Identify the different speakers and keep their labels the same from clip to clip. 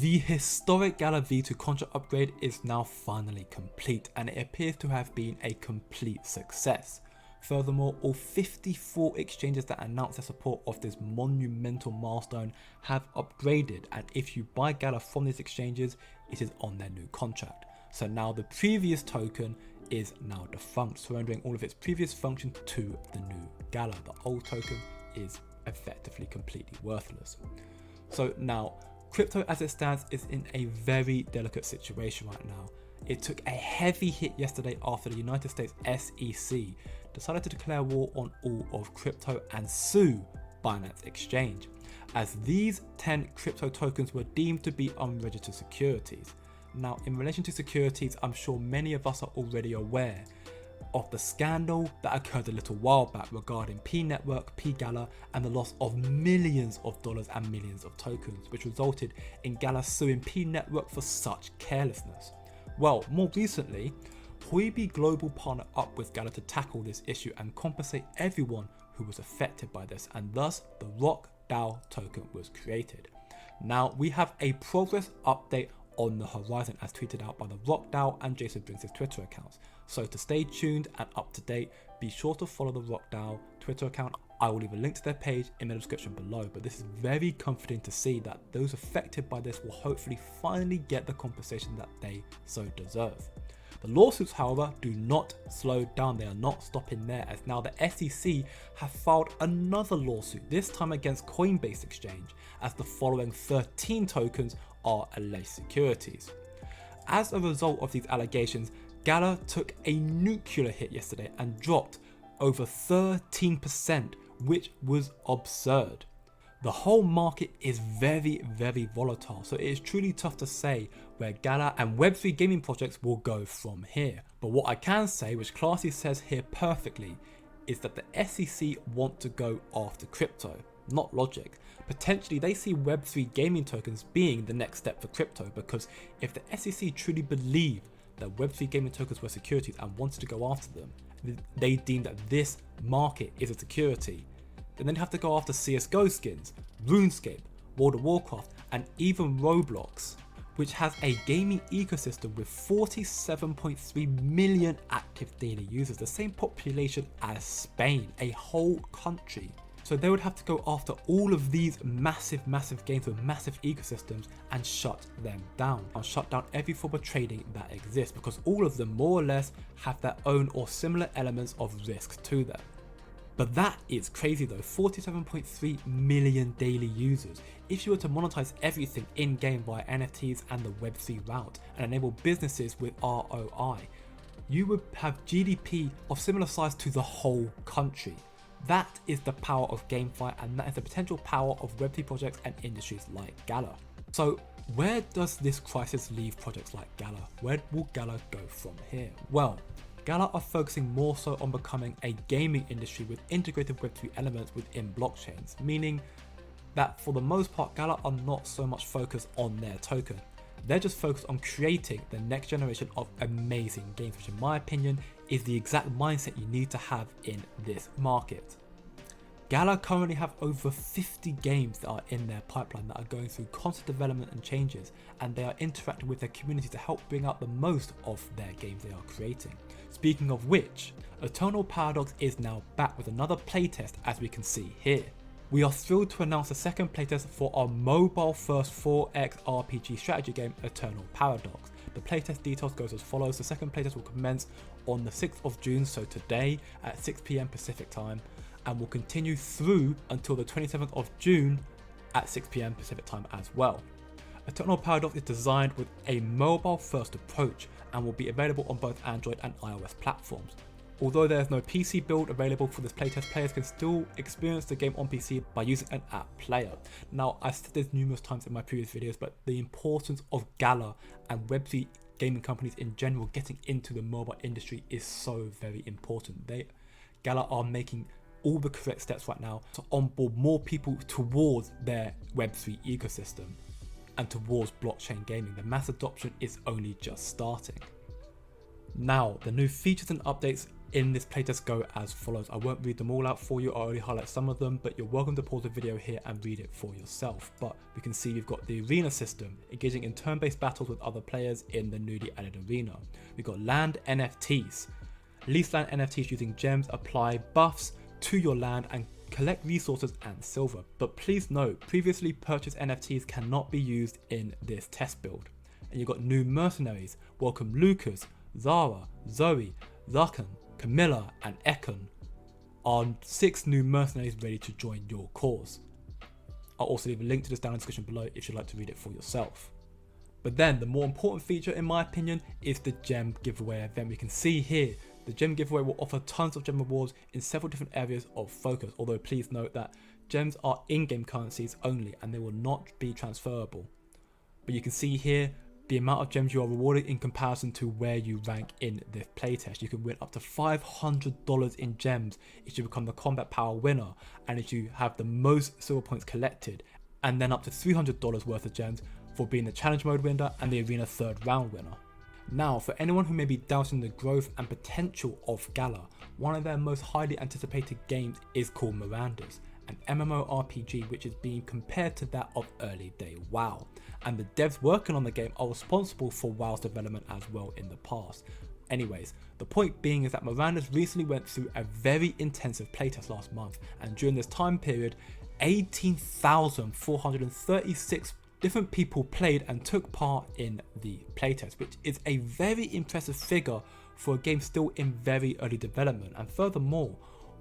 Speaker 1: The historic Gala V2 contract upgrade is now finally complete, and it appears to have been a complete success. Furthermore, all 54 exchanges that announced their support of this monumental milestone have upgraded, and if you buy Gala from these exchanges, it is on their new contract. So now the previous token is now defunct, surrendering all of its previous functions to the new Gala. The old token is effectively completely worthless. So now, crypto as it stands is in a very delicate situation right now. It took a heavy hit yesterday after the United States SEC decided to declare war on all of crypto and sue Binance Exchange, as these 10 crypto tokens were deemed to be unregistered securities. Now, in relation to securities, I'm sure many of us are already aware of the scandal that occurred a little while back regarding P Network, P Gala, and the loss of millions of dollars and millions of tokens, which resulted in Gala suing P Network for such carelessness. Well, more recently, Huobi Global partnered up with Gala to tackle this issue and compensate everyone who was affected by this, and thus the Rock DAO token was created. Now, we have a progress update on the horizon as tweeted out by the Rock DAO and Jason Briggs' Twitter accounts. So to stay tuned and up to date, be sure to follow the Rock DAO Twitter account. I will leave a link to their page in the description below, but this is very comforting to see that those affected by this will hopefully finally get the compensation that they so deserve. The lawsuits, however, do not slow down. They are not stopping there, as now the SEC have filed another lawsuit, this time against Coinbase Exchange, as the following 13 tokens are alleged securities. As a result of these allegations, Gala took a nuclear hit yesterday and dropped over 13%, which was absurd. The whole market is very volatile, so it is truly tough to say where Gala and Web3 gaming projects will go from here. But what I can say, which Classy says here perfectly, is that the SEC want to go after crypto, not logic. Potentially they see Web3 gaming tokens being the next step for crypto, because if the SEC truly believed that Web3 gaming tokens were securities and wanted to go after them, they deem that this market is a security, then they'd have to go after CSGO skins, RuneScape, World of Warcraft, and even Roblox, which has a gaming ecosystem with 47.3 million active daily users, the same population as Spain, a whole country. So they would have to go after all of these massive games with massive ecosystems and shut them down, and shut down every form of trading that exists, because all of them more or less have their own or similar elements of risk to them. But that is crazy though, 47.3 million daily users. If you were to monetize everything in-game via NFTs and the Web3 route and enable businesses with ROI, you would have GDP of similar size to the whole country. That is the power of GameFi, and that is the potential power of Web3 projects and industries like Gala. So where does this crisis leave projects like Gala? Where will Gala go from here? Well, Gala are focusing more so on becoming a gaming industry with integrated Web3 elements within blockchains, meaning that for the most part, Gala are not so much focused on their token. They're just focused on creating the next generation of amazing games, which in my opinion is the exact mindset you need to have in this market. Gala currently have over 50 games that are in their pipeline that are going through constant development and changes, and they are interacting with their community to help bring out the most of their games they are creating. Speaking of which, Eternal Paradox is now back with another playtest, as we can see here. We are thrilled to announce the second playtest for our mobile-first 4X RPG strategy game, Eternal Paradox. The playtest details goes as follows. The second playtest will commence on the 6th of June, so today at 6 PM Pacific time, and will continue through until the 27th of June at 6 PM Pacific time as well. Eternal Paradox is designed with a mobile-first approach and will be available on both Android and iOS platforms. Although there is no PC build available for this playtest, players can still experience the game on PC by using an app player. Now, I've said this numerous times in my previous videos, but the importance of Gala and Web3 gaming companies in general getting into the mobile industry is so very important. Gala are making all the correct steps right now to onboard more people towards their Web3 ecosystem and towards blockchain gaming. The mass adoption is only just starting. Now, the new features and updates in this playtest go as follows. I won't read them all out for you, I'll only highlight some of them, but you're welcome to pause the video here and read it for yourself. But we can see we've got the arena system, engaging in turn-based battles with other players in the newly added arena. We've got land NFTs, lease land NFTs using gems, apply buffs to your land and collect resources and silver. But please note, previously purchased NFTs cannot be used in this test build. And you've got new mercenaries, welcome Lucas, Zara, Zoe, Zakan, Camilla and Ekon are 6 new mercenaries ready to join your cause. I'll also leave a link to this down in the description below if you'd like to read it for yourself. But then the more important feature in my opinion is the gem giveaway event. We can see here the gem giveaway will offer tons of gem rewards in several different areas of focus, although please note that gems are in-game currencies only and they will not be transferable. But you can see here the amount of gems you are rewarded in comparison to where you rank in this playtest. You can win up to $500 in gems if you become the combat power winner and if you have the most silver points collected, and then up to $300 worth of gems for being the challenge mode winner and the arena 3rd round winner. Now, for anyone who may be doubting the growth and potential of Gala, one of their most highly anticipated games is called Miranda's, an MMORPG which is being compared to that of early day WoW, and the devs working on the game are responsible for WoW's development as well in the past. Anyways, the point being is that Miranda's recently went through a very intensive playtest last month, and during this time period 18,436 different people played and took part in the playtest, which is a very impressive figure for a game still in very early development. And furthermore,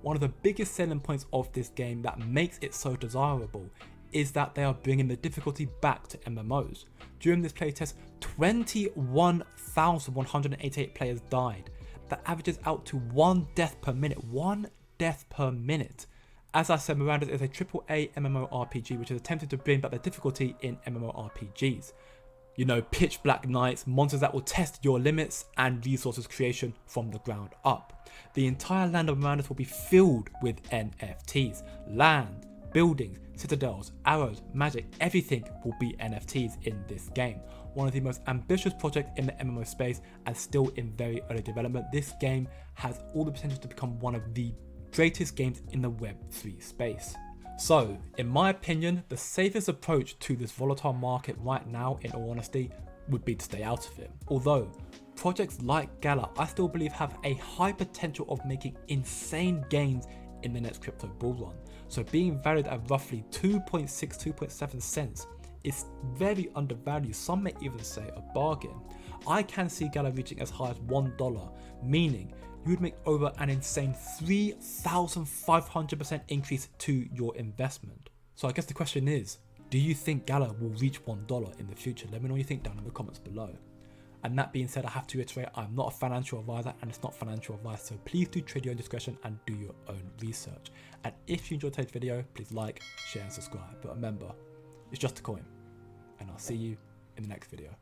Speaker 1: one of the biggest selling points of this game that makes it so desirable is that they are bringing the difficulty back to MMOs. During this playtest, 21,188 players died. That averages out to 1 death per minute. 1 death per minute. As I said, Miranda's is a AAA MMORPG which has attempted to bring back the difficulty in MMORPGs. You know, pitch black nights, monsters that will test your limits, and resources creation from the ground up. The entire land of Miranda's will be filled with NFTs. Land, buildings, citadels, arrows, magic, everything will be NFTs in this game. One of the most ambitious projects in the MMO space and still in very early development. This game has all the potential to become one of the greatest games in the Web3 space. So, in my opinion, the safest approach to this volatile market right now, in all honesty, would be to stay out of it. Although, projects like Gala, I still believe have a high potential of making insane gains in the next crypto bull run. So being valued at roughly 2.6, 2.7 cents is very undervalued, some may even say a bargain. I can see Gala reaching as high as $1, meaning you would make over an insane 3,500% increase to your investment. So I guess the question is, do you think Gala will reach $1 in the future? Let me know what you think down in the comments below. And that being said, I have to reiterate, I'm not a financial advisor and it's not financial advice, so please do trade your own discretion and do your own research. And if you enjoyed today's video, please like, share and subscribe. But remember, it's just a coin, and I'll see you in the next video.